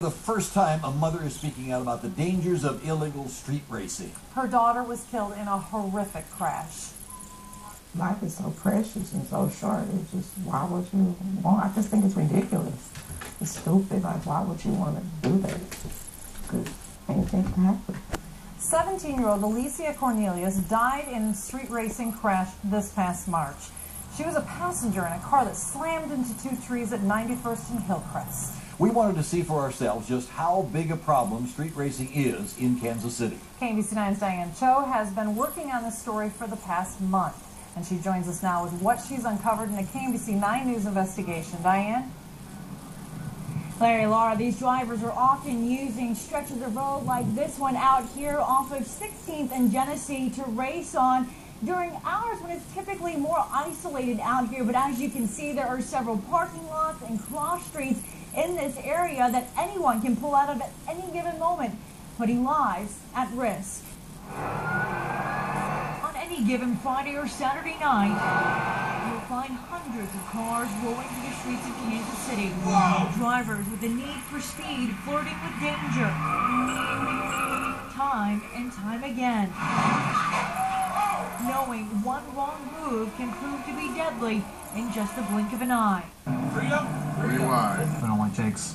The first time a mother is speaking out about the dangers of illegal street racing. Her daughter was killed in a horrific crash. Life is so precious and so short. It's just, why would you want? I just think it's ridiculous. It's stupid. Like, why would you want to do that? Because anything can happen. 17-year-old Alicia Cornelius died in a street racing crash this past March. She was a passenger in a car that slammed into two trees at 91st and Hillcrest. We wanted to see for ourselves just how big a problem street racing is in Kansas City. Kmbc9's Diane Cho has been working on this story for the past month, and she joins us now with what she's uncovered in a Kmbc9 News investigation. Diane? Larry, Laura, these drivers are often using stretches of road like this one out here off of 16th and Genesee to race on during hours when it's typically more isolated out here. But as you can see, there are several parking lots and cross streets in this area that anyone can pull out of at any given moment, putting lives at risk. On any given Friday or Saturday night, you'll find hundreds of cars rolling through the streets of Kansas City. Drivers with a need for speed flirting with danger. Time and time again. Knowing one wrong move can prove to be deadly in just the blink of an eye. Freedom? Free wide. It only takes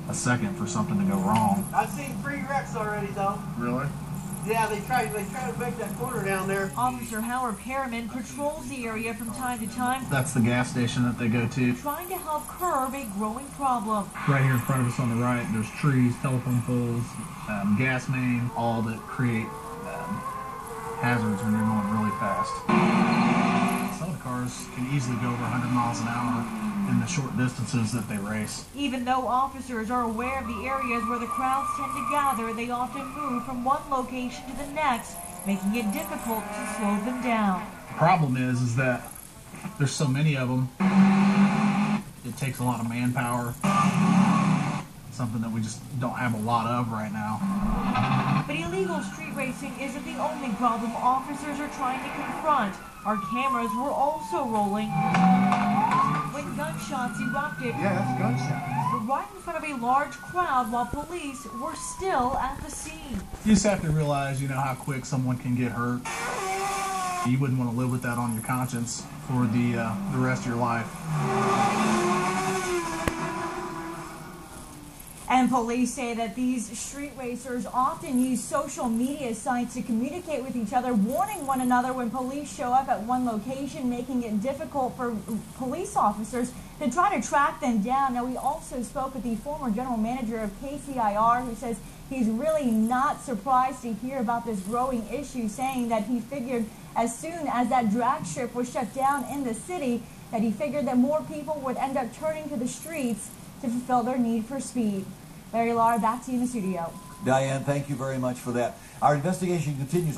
a second for something to go wrong. I've seen 3 wrecks already, though. Really? Yeah, they try to make that corner down there. Officer Howard Perriman patrols the area from time to time. That's the gas station that they go to. Trying to help curb a growing problem. Right here in front of us on the right, there's trees, telephone poles, gas main, all that create hazards when you're going really fast. Some of the cars can easily go over 100 miles an hour in the short distances that they race. Even though officers are aware of the areas where the crowds tend to gather, they often move from one location to the next, making it difficult to slow them down. The problem is that there's so many of them, it takes a lot of manpower, something that we just don't have a lot of right now. But illegal street racing isn't the only problem officers are trying to confront. Our cameras were also rolling when gunshots erupted. Yeah, that's a gunshot. But right in front of a large crowd while police were still at the scene. You just have to realize, how quick someone can get hurt. You wouldn't want to live with that on your conscience for the rest of your life. And police say that these street racers often use social media sites to communicate with each other, warning one another when police show up at one location, making it difficult for police officers to try to track them down. Now, we also spoke with the former general manager of KCIR, who says he's really not surprised to hear about this growing issue, saying that he figured as soon as that drag strip was shut down in the city, that he figured that more people would end up turning to the streets to fulfill their need for speed. Larry, Laura, back to you in the studio. Diane, thank you very much for that. Our investigation continues.